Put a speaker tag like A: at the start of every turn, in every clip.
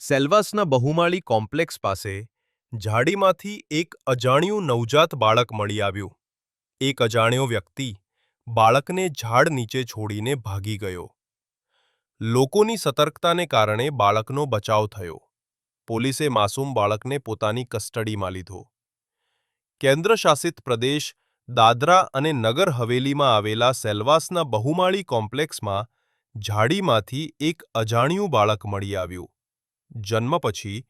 A: સેલવાસના બહુમાળી complex પાસે ઝાડીમાંથી એક અજાણ્યું નવજાત બાળક મળી આવ્યું. એક અજાણ્યો વ્યક્તિ બાળકને ઝાડ નીચે છોડીને ભાગી ગયો. લોકોની સતર્કતાને કારણે બાળકનો બચાવ થયો. પોલીસે માસૂમ બાળકને પોતાની કસ્ટડીમાં લીધો. કેન્દ્રશાસિત પ્રદેશ દાદરા અને નગર હવેલીમાં આવેલા સેલવાસના બહુમાળી કોમ્પ્લેક્સમાં ઝાડીમાંથી એક અજાણ્યું બાળક મળી આવ્યું. જન્મ પછી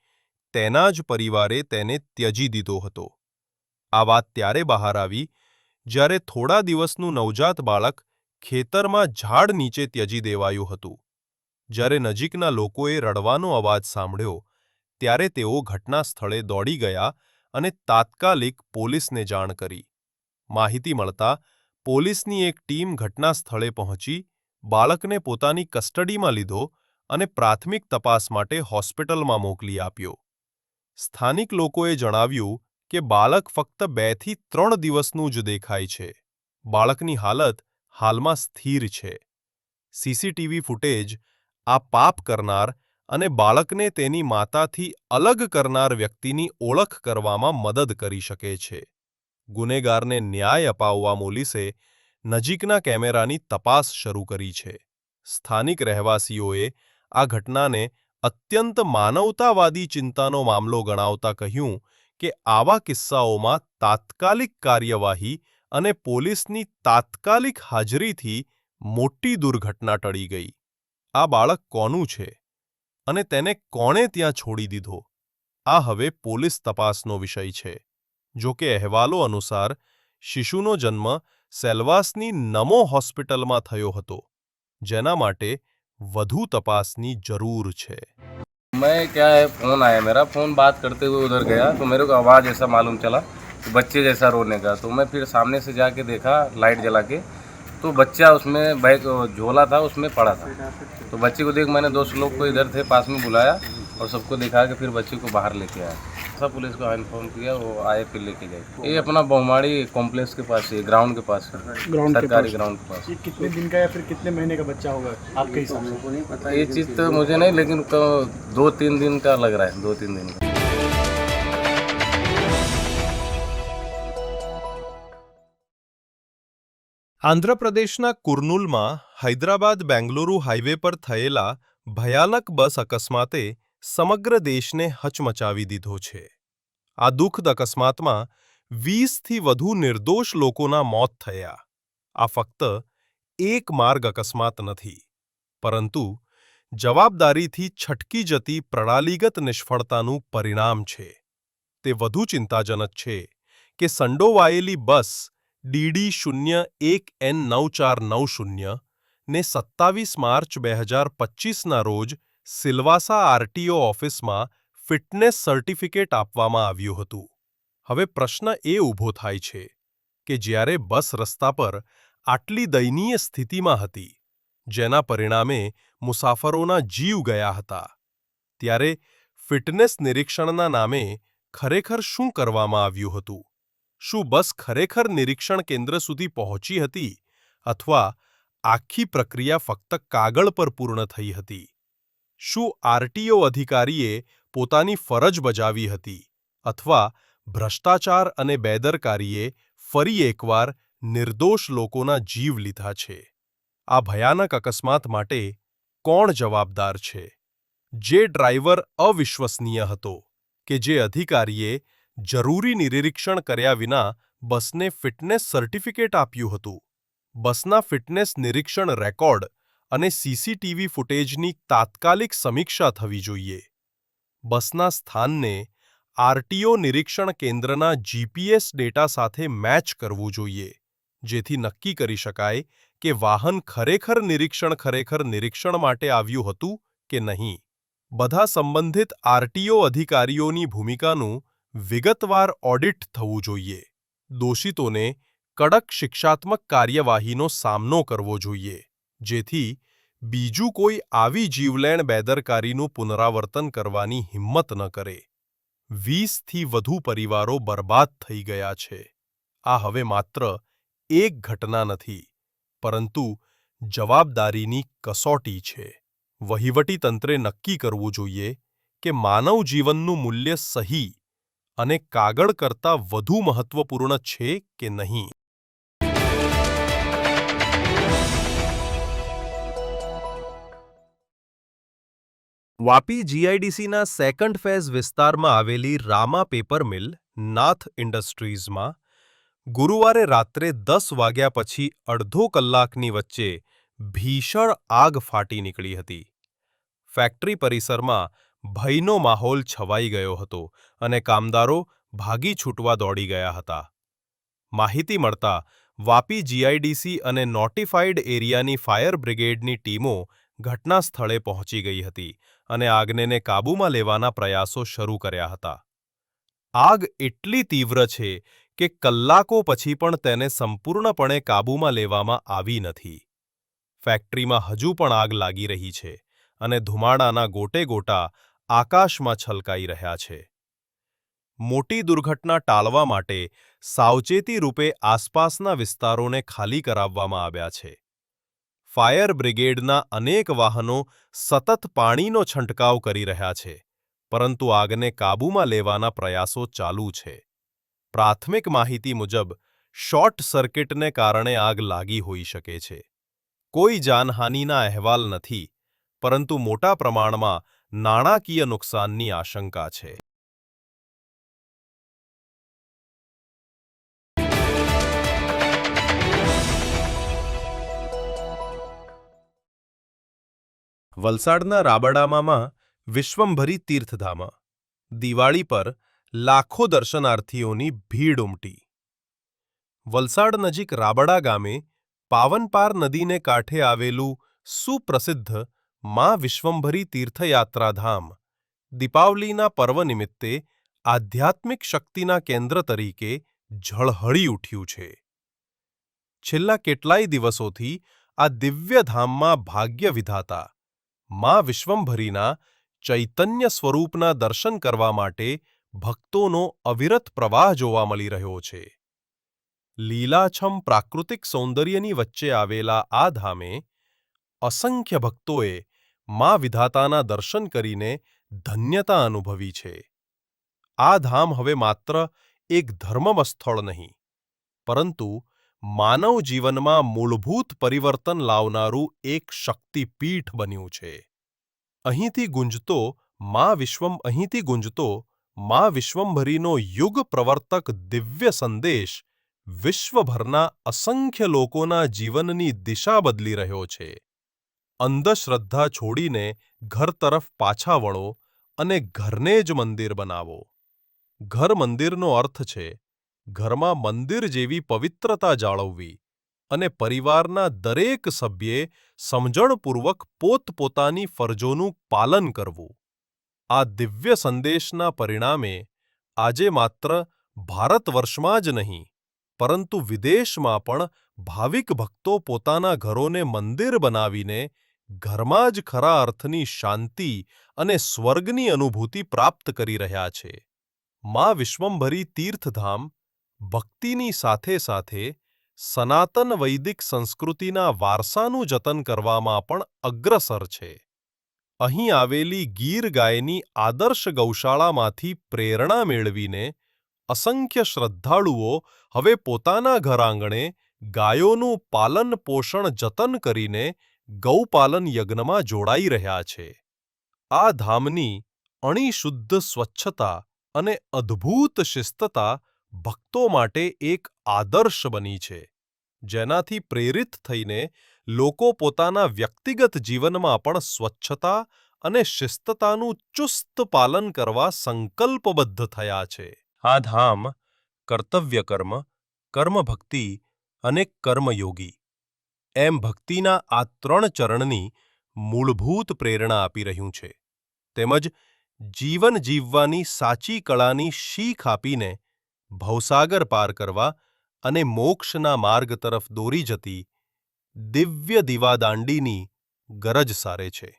A: તેના જ પરિવારે તેને ત્યજી દીધો હતો. આ વાત ત્યારે બહાર આવી જ્યારે થોડા દિવસનું નવજાત બાળક ખેતરમાં ઝાડ નીચે ત્યજી દેવાયું હતું. જ્યારે નજીકના લોકોએ રડવાનો અવાજ સાંભળ્યો ત્યારે તેઓ ઘટના સ્થળે દોડી ગયા અને તાત્કાલિક પોલીસને જાણ કરી. માહિતી મળતા પોલીસની એક ટીમ ઘટના સ્થળે પહોંચી બાળકને પોતાની કસ્ટડીમાં લીધો અને પ્રાથમિક તપાસ માટે હોસ્પિટલમાં મોકલી આપ્યો. સ્થાનિક લોકોએ જણાવ્યું કે બાળક ફક્ત 2 થી 3 દિવસનું જ દેખાય છે. બાળકની હાલત હાલમાં સ્થિર છે. સીસીટીવી ફૂટેજ આ પાપ કરનાર અને બાળકને તેની માતાથી અલગ કરનાર વ્યક્તિની ઓળખ કરવામાં મદદ કરી શકે છે. ગુનેગારને ન્યાય અપાવવા પોલીસે નજીકના કેમેરાની તપાસ શરૂ કરી છે. સ્થાનિક રહેવાસીઓએ આ ઘટનાને અત્યંત માનવતાવાદી ચિંતાનો મામલો ગણાવતા કહ્યું કે આવા કિસ્સાઓમાં તાત્કાલિક કાર્યવાહી અને પોલીસની તાત્કાલિક હાજરીથી મોટી દુર્ઘટના ટળી ગઈ. આ બાળક કોનું છે અને તેને કોણે ત્યાં છોડી દીધો? આ હવે પોલીસ તપાસનો વિષય છે. જો કે અહેવાલો અનુસાર શિશુનો જન્મ સેલવાસની નમો હોસ્પિટલમાં થયો હતો, જેના માટે વધુ તપાસની જરૂર છે.
B: मैं क्या है, फ़ोन आया मेरा, फ़ोन बात करते हुए उधर गया तो मेरे को आवाज़ ऐसा मालूम चला कि बच्चे जैसा रोने का. तो मैं फिर सामने से जाके देखा लाइट जला के, तो बच्चा उसमें बैग झोला था उसमें पड़ा था. तो बच्चे को देख मैंने दोस्त लोग को इधर थे पास में बुलाया और सबको दिखा के फिर बच्चे को बाहर लेके आया. सब पुलिस को इन्फॉर्म किया, वो आए फिर लेके गए. ये अपना बहुमाड़ी कॉम्प्लेक्स के पास है, ग्राउंड के पास है, सरकारी ग्राउंड के पास.
C: ये कितने दिन का या फिर कितने महीने का बच्चा होगा आपके हिसाब से?
B: ये चीज़ तो मुझे नहीं, लेकिन 2-3 दिन का लग रहा है, 2-3 दिन का.
A: આંધ્રપ્રદેશના કુર્નુલમાં હૈદરાબાદ બેંગલુરુ હાઈવે પર થયેલા ભયાનક બસ અકસ્માતે સમગ્ર દેશને હચમચાવી દીધો છે. આ દુઃખદ અકસ્માતમાં 20થી વધુ નિર્દોષ લોકોના મોત થયા. આ ફક્ત એક માર્ગ અકસ્માત નથી, પરંતુ જવાબદારીથી છટકી જતી પ્રણાલીગત નિષ્ફળતાનું પરિણામ છે. તે વધુ ચિંતાજનક છે કે સંડોવાયેલી બસ DD01N9490 ને 27 માર્ચ 2025ના રોજ સિલવાસા આરટીઓ ઓફિસમાં ફિટનેસ સર્ટિફિકેટ આપવામાં આવ્યું હતું. હવે પ્રશ્ન એ ઊભો થાય છે કે જ્યારે બસ રસ્તા પર આટલી દયનીય સ્થિતિમાં હતી, જેના પરિણામે મુસાફરોના જીવ ગયા હતા, ત્યારે ફિટનેસ નિરીક્ષણના નામે ખરેખર શું કરવામાં આવ્યું હતું? શું બસ ખરેખર નિરીક્ષણ કેન્દ્ર સુધી પહોંચી હતી અથવા આખી પ્રક્રિયા ફક્ત કાગળ પર પૂર્ણ થઈ હતી? શું આરટીઓ અધિકારીએ પોતાની ફરજ બજાવી હતી અથવા ભ્રષ્ટાચાર અને બેદરકારીએ ફરી એકવાર નિર્દોષ લોકોના જીવ લીધા છે? આ ભયાનક અકસ્માત માટે કોણ જવાબદાર છે? જે ડ્રાઈવર અવિશ્વસનીય હતો કે જે અધિકારીએ જરૂરી નિરીક્ષણ કર્યા વિના બસને ફિટનેસ સર્ટિફિકેટ આપ્યું હતું? બસના ફિટનેસ નિરીક્ષણ રેકોર્ડ અને સીસીટીવી ફૂટેજની તાત્કાલિક સમીક્ષા થવી જોઈએ. બસના સ્થાનને આરટીઓ નિરીક્ષણ કેન્દ્રના જીપીએસ ડેટા સાથે મેચ કરવું જોઈએ, જેથી નક્કી કરી શકાય કે વાહન ખરેખર નિરીક્ષણ માટે આવ્યું હતું કે નહીં. બધા સંબંધિત આરટીઓ અધિકારીઓની ભૂમિકાનું વિગતવાર ઓડિટ થવું જોઈએ. દોષિતોને કડક શિક્ષાત્મક કાર્યવાહીનો સામનો કરવો જોઈએ, જેથી બીજું કોઈ આવી જીવલેણ બેદરકારીનું પુનરાવર્તન કરવાની હિંમત ન કરે. 20થી વધુ પરિવારો બરબાદ થઈ ગયા છે. આ હવે માત્ર એક ઘટના નથી, પરંતુ જવાબદારીની કસોટી છે. વહીવટીતંત્રે નક્કી કરવું જોઈએ કે માનવ જીવનનું મૂલ્ય સહી અને કાગળ કરતાં વધુ મહત્વપૂર્ણ છે કે નહીં. વાપી જીઆઈડીસીના સેકન્ડ ફેઝ વિસ્તારમાં આવેલી રામા પેપર મિલ નાથ ઇન્ડસ્ટ્રીઝમાં ગુરુવારે રાત્રે 10 વાગ્યા પછી અડધો કલાકની વચ્ચે ભીષણ આગ ફાટી નીકળી હતી. ફેક્ટરી પરિસરમાં ભયનો માહોલ છવાઈ ગયો હતો અને કામદારો ભાગી છૂટવા દોડી ગયા હતા. માહિતી મળતા વાપી જીઆઈડીસી અને નોટિફાઈડ એરિયાની ફાયર બ્રિગેડની ટીમો ઘટના સ્થળે પહોંચી ગઈ હતી અને આગને કાબૂમાં લેવાના પ્રયાસો શરૂ કર્યા હતા. આગ એટલી તીવ્ર છે કે કલાકો પછી પણ તેને સંપૂર્ણપણે કાબૂમાં લેવામાં આવી નથી. ફેક્ટરીમાં હજુ પણ આગ લાગી રહી છે અને ધુમાડાના ગોટે ગોટા આકાશમાં છલકાઈ રહ્યા છે. મોટી દુર્ઘટના ટાળવા માટે સાવચેતી રૂપે આસપાસના વિસ્તારોને ખાલી કરાવવામાં આવ્યા છે. ફાયર બ્રિગેડના અનેક વાહનો સતત પાણીનો છંટકાવ કરી રહ્યા છે, પરંતુ આગને કાબૂમાં લેવાના પ્રયાસો ચાલુ છે. પ્રાથમિક માહિતી મુજબ શોર્ટ સર્કિટને કારણે આગ લાગી હોઈ શકે છે. કોઈ જાનહાનિના અહેવાલ નથી, પરંતુ મોટા પ્રમાણમાં નાણાકીય નુકસાનની આશંકા છે. વલસાડના રાબડામાં વિશ્વંભરી તીર્થધામ. દિવાળી પર લાખો દર્શનાર્થીઓની ભીડ ઉમટી. વલસાડ નજીક રાબડા ગામે પાવનપાર નદીને કાંઠે આવેલું સુપ્રસિદ્ધ મા વિશ્વંભરી તીર્થયાત્રાધામ દીપાવલીના પર્વ નિમિત્તે આધ્યાત્મિક શક્તિના કેન્દ્ર તરીકે ઝળહળી ઉઠ્યું છે. છેલ્લા કેટલાય દિવસોથી આ દિવ્ય ધામમાં ભાગ્ય વિધાતા મા વિશ્વંભરીના ચૈતન્ય સ્વરૂપના દર્શન કરવા માટે ભક્તોનો અવિરત પ્રવાહ જોવા મળી રહ્યો છે. લીલાછમ પ્રાકૃતિક સૌંદર્યની વચ્ચે આવેલા આ ધામે અસંખ્ય ભક્તોએ મા વિધાતાના દર્શન કરીને ધન્યતા અનુભવી છે. આ ધામ હવે માત્ર એક ધર્મસ્થળ નહીં, પરંતુ માનવ જીવનમાં મૂળભૂત પરિવર્તન લાવનારું એક શક્તિપીઠ બન્યું છે. અહીંથી ગુંજતો મા વિશ્વંભરીનો યુગ પ્રવર્તક દિવ્ય સંદેશ વિશ્વભરના અસંખ્ય લોકોના જીવનની દિશા બદલી રહ્યો છે. અંધશ્રદ્ધા છોડીને ઘર તરફ પાછા વળો અને ઘરને જ મંદિર બનાવો. ઘર મંદિરનો અર્થ છે ઘરમાં મંદિર જેવી પવિત્રતા જાળવવી અને પરિવારના દરેક સભ્યે સમજણપૂર્વક પોતપોતાની ફરજોનું પાલન કરવું. આ દિવ્ય સંદેશના પરિણામે આજે માત્ર ભારત વર્ષમાં જ નહીં, પરંતુ વિદેશમાં પણ ભાવિક ભક્તો પોતાના ઘરોને મંદિર બનાવીને ઘરમાં જ ખરા અર્થની શાંતિ અને સ્વર્ગની અનુભૂતિ પ્રાપ્ત કરી રહ્યા છે. મા વિશ્વંભરી તીર્થધામ ભક્તિની સાથે સાથે સનાતન વૈદિક સંસ્કૃતિના વારસાનું જતન કરવામાં પણ અગ્રસર છે. અહીં આવેલી ગીર ગાયની આદર્શ ગૌશાળામાંથી પ્રેરણા મેળવીને અસંખ્ય શ્રદ્ધાળુઓ હવે પોતાના ઘર આંગણે ગાયોનું પાલન પોષણ જતન કરીને ગૌપાલન યજ્ઞમાં જોડાઈ રહ્યા છે. આ ધામની અણીશુદ્ધ સ્વચ્છતા અને અદ્ભુત શિસ્તતા ભક્તો માટે એક આદર્શ બની છે, જેનાથી પ્રેરિત થઈને લોકો પોતાના વ્યક્તિગત જીવનમાં પણ સ્વચ્છતા અને શિસ્તતાનું ચુસ્ત પાલન કરવા સંકલ્પબદ્ધ થયા છે. આ ધામ કર્તવ્ય કર્મ, કર્મભક્તિ અને કર્મયોગી એમ ભક્તિના આ 3 ચરણની મૂળભૂત પ્રેરણા આપી રહ્યું છે, તેમજ જીવન જીવવાની સાચી કળાની શીખ આપીને ભવસાગર પાર કરવા અને મોક્ષના માર્ગ તરફ દોરી જતી દિવ્ય દીવાદાંડીની ગરજ સારે છે.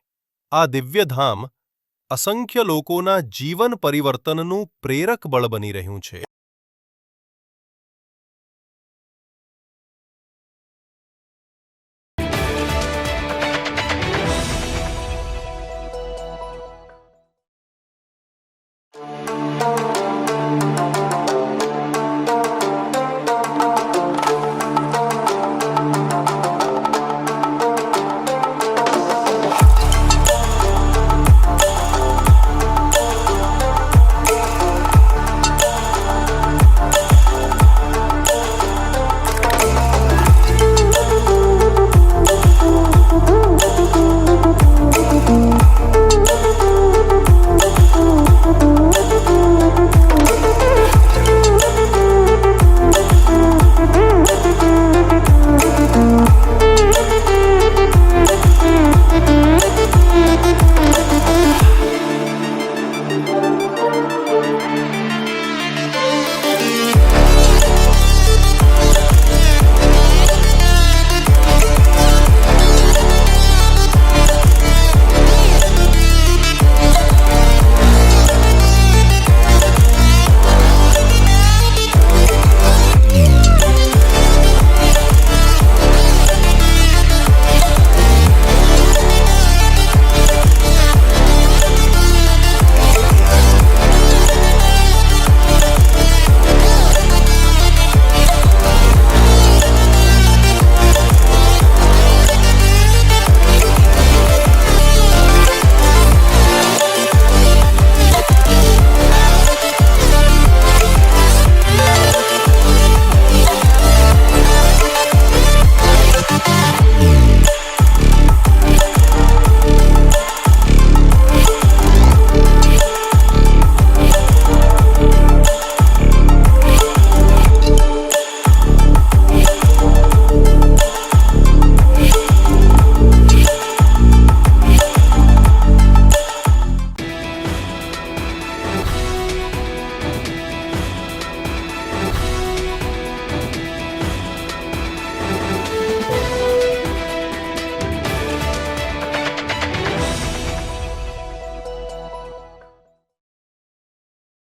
A: આ દિવ્ય ધામ અસંખ્ય લોકોના જીવન પરિવર્તનનું પ્રેરક બળ બની રહ્યું છે.